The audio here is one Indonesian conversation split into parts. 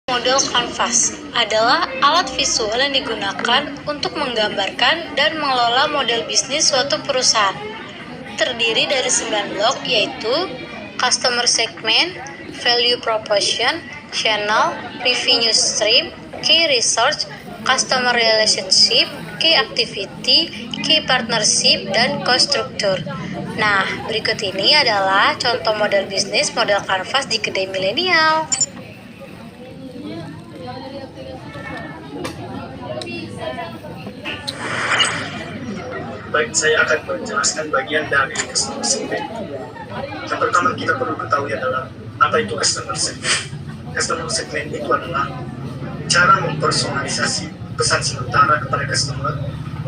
Model kanvas adalah alat visual yang digunakan untuk menggambarkan dan mengelola model bisnis suatu perusahaan. Terdiri dari 9 blok, yaitu Customer Segment, Value Proposition, Channel, Revenue Stream, Key Research, Customer Relationship, Key Activity, Key Partnership, dan Cost Structure. Nah, berikut ini adalah contoh model bisnis model kanvas di kedai milenial. Baik, saya akan menjelaskan bagian dari customer segment. Yang pertama kita perlu ketahui adalah apa itu customer segment. Customer segment itu adalah cara mempersonalisasi pesan sementara kepada customer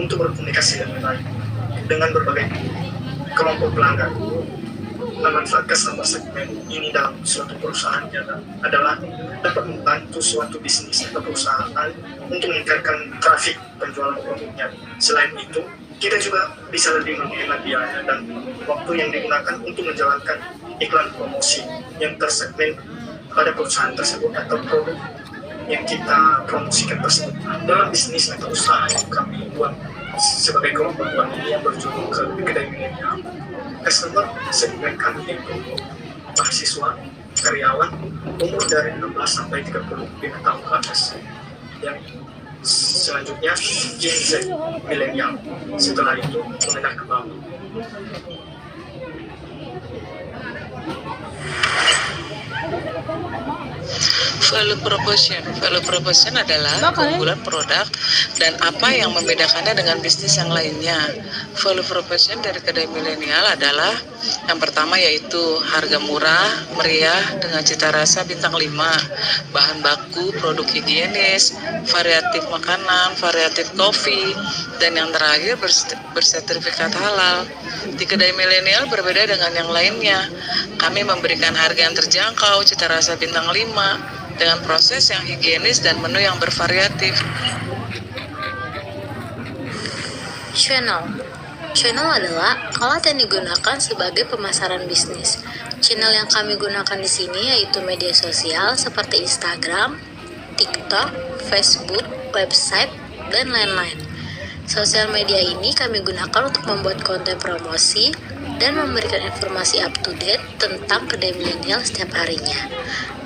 untuk berkomunikasi dengan baik dengan berbagai kelompok pelanggan. Manfaat customer segment ini dalam suatu perusahaan adalah dapat membantu suatu bisnis atau perusahaan untuk meningkatkan trafik penjualan produknya. Selain itu, kita juga bisa lebih menghemat biaya dan waktu yang digunakan untuk menjalankan iklan promosi yang tersegmen pada perusahaan tersebut atau produk yang kita promosikan tersebut. Dalam bisnis atau usaha yang kami buat sebagai kelompok yang berjuluk ke kedai milenial, customer segmen kami itu mahasiswa, karyawan, umur dari 16 sampai 35 tahun ke atas. Yang selanjutnya Gen Z milenial, setelah itu menengah ke bawah. Value proposition adalah keunggulan produk dan apa yang membedakannya dengan bisnis yang lainnya. Value proposition dari kedai milenial adalah yang pertama yaitu harga murah, meriah dengan cita rasa bintang 5, bahan baku, produk higienis, variatif makanan, variatif kopi, dan yang terakhir bersertifikat halal. Di kedai milenial berbeda dengan yang lainnya. Kami memberikan harga yang terjangkau, cita rasa bintang 5, dengan proses yang higienis dan menu yang bervariatif. Channel adalah alat yang digunakan sebagai pemasaran bisnis. Channel yang kami gunakan di sini yaitu media sosial seperti Instagram, TikTok, Facebook, website, dan lain-lain. Sosial media ini kami gunakan untuk membuat konten promosi dan memberikan informasi up to date tentang kedai milenial setiap harinya.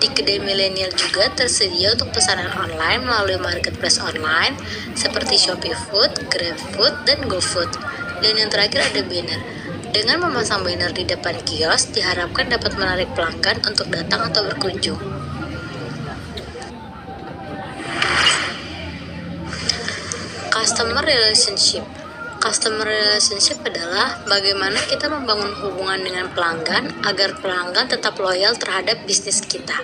Di kedai milenial juga tersedia untuk pesanan online melalui marketplace online seperti Shopee Food, GrabFood, dan GoFood. Dan yang terakhir ada banner. Dengan memasang banner di depan kios, diharapkan dapat menarik pelanggan untuk datang atau berkunjung. Customer relationship adalah bagaimana kita membangun hubungan dengan pelanggan agar pelanggan tetap loyal terhadap bisnis kita.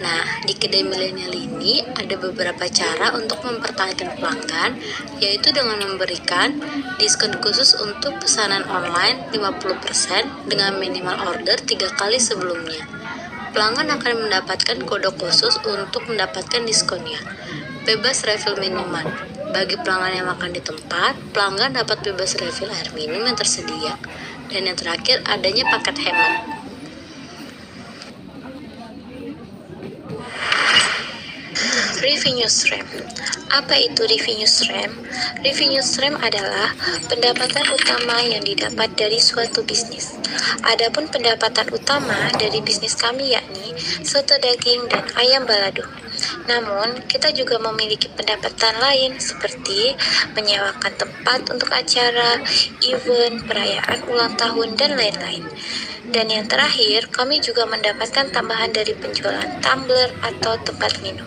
Nah, di kedai milenial ini ada beberapa cara untuk mempertahankan pelanggan, yaitu dengan memberikan diskon khusus untuk pesanan online 50% dengan minimal order 3 kali sebelumnya. Pelanggan akan mendapatkan kode khusus untuk mendapatkan diskonnya. Bebas refill minuman. Bagi pelanggan yang makan di tempat, pelanggan dapat bebas refill air minum yang tersedia. Dan yang terakhir, adanya paket hemat. Revenue stream. Apa itu revenue stream? Revenue stream adalah pendapatan utama yang didapat dari suatu bisnis. Adapun pendapatan utama dari bisnis kami yakni soto daging dan ayam balado. Namun, kita juga memiliki pendapatan lain seperti menyewakan tempat untuk acara, event, perayaan ulang tahun, dan lain-lain. Dan yang terakhir, kami juga mendapatkan tambahan dari penjualan tumbler atau tempat minum.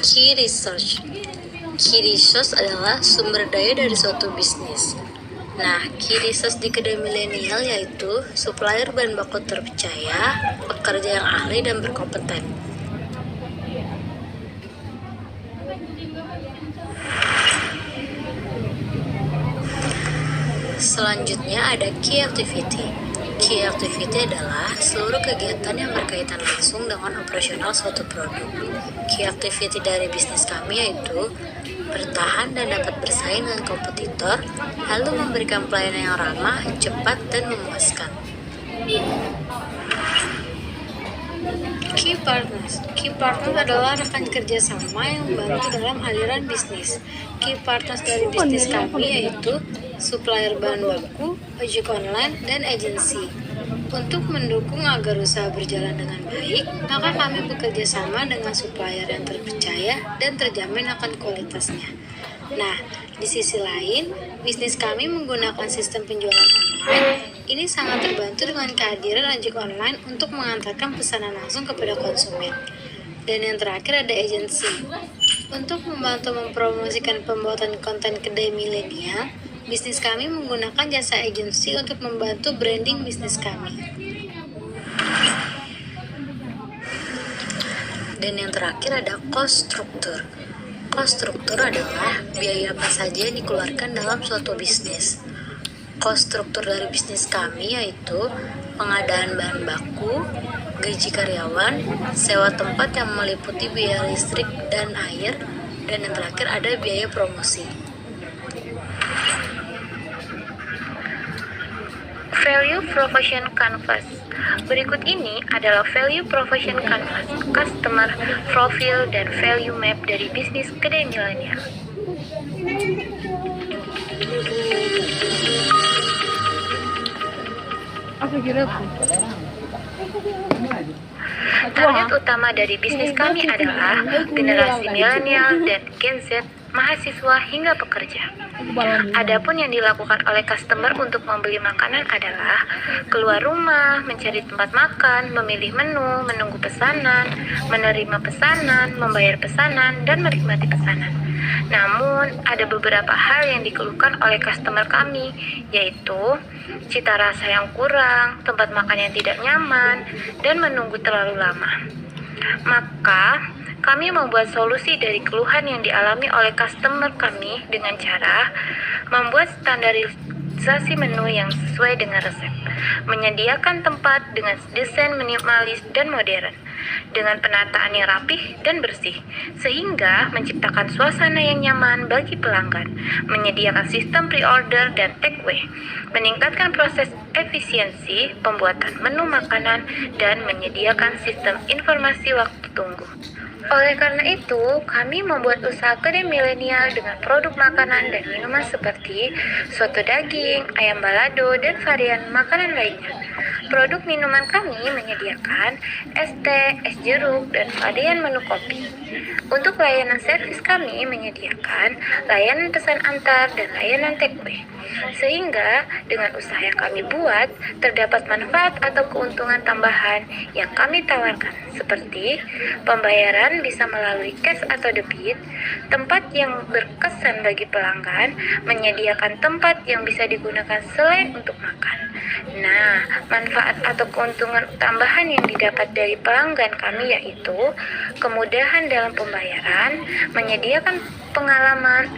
Key research. Key research adalah sumber daya dari suatu bisnis. Nah, key research di kedai milenial yaitu supplier bahan baku terpercaya, pekerja yang ahli dan berkompeten. Selanjutnya ada key activity. Key activity adalah seluruh kegiatan yang berkaitan langsung dengan operasional suatu produk. Key activity dari bisnis kami yaitu bertahan dan dapat bersaing dengan kompetitor, lalu memberikan pelayanan yang ramah, cepat, dan memuaskan. Key partners adalah rekan kerjasama yang membantu dalam aliran bisnis. Key partners dari bisnis kami yaitu supplier bahan baku, ojek online, dan agensi. Untuk mendukung agar usaha berjalan dengan baik, maka kami bekerja sama dengan supplier yang terpercaya dan terjamin akan kualitasnya. Nah, di sisi lain, bisnis kami menggunakan sistem penjualan online. Ini sangat terbantu dengan kehadiran ojek online untuk mengantarkan pesanan langsung kepada konsumen. Dan yang terakhir ada agensi. Untuk membantu mempromosikan pembuatan konten kedai milenial, bisnis kami menggunakan jasa agensi untuk membantu branding bisnis kami. Dan yang terakhir ada cost structure. Cost struktur adalah biaya apa saja yang dikeluarkan dalam suatu bisnis. Cost struktur dari bisnis kami yaitu pengadaan bahan baku, gaji karyawan, sewa tempat yang meliputi biaya listrik dan air, dan yang terakhir ada biaya promosi. Value Proposition Canvas. Berikut ini adalah Value Proposition Canvas, Customer Profile, dan Value Map dari bisnis kedai milenial. Target utama dari bisnis kami adalah generasi milenial dan Gen Z, mahasiswa hingga pekerja. Adapun yang dilakukan oleh customer untuk membeli makanan adalah keluar rumah, mencari tempat makan, memilih menu, menunggu pesanan, menerima pesanan, membayar pesanan, dan menikmati pesanan. Namun, ada beberapa hal yang dikeluhkan oleh customer kami, yaitu cita rasa yang kurang, tempat makan yang tidak nyaman, dan menunggu terlalu lama. Maka, kami membuat solusi dari keluhan yang dialami oleh customer kami dengan cara membuat standarisasi menu yang sesuai dengan resep, menyediakan tempat dengan desain minimalis dan modern, dengan penataan yang rapih dan bersih, sehingga menciptakan suasana yang nyaman bagi pelanggan, menyediakan sistem pre-order dan take-away, meningkatkan proses efisiensi pembuatan menu makanan, dan menyediakan sistem informasi waktu tunggu. Oleh karena itu, kami membuat usaha kedai milenial dengan produk makanan dan minuman seperti soto daging, ayam balado, dan varian makanan lainnya. Produk minuman kami menyediakan es teh, es jeruk, dan varian menu kopi. Untuk layanan servis kami menyediakan layanan pesan antar dan layanan take-away. Sehingga dengan usaha yang kami buat, terdapat manfaat atau keuntungan tambahan yang kami tawarkan, seperti pembayaran bisa melalui cash atau debit, tempat yang berkesan bagi pelanggan, menyediakan tempat yang bisa digunakan selain untuk makan. Nah, manfaat atau keuntungan tambahan yang didapat dari pelanggan kami yaitu kemudahan dalam pembayaran, menyediakan pengalaman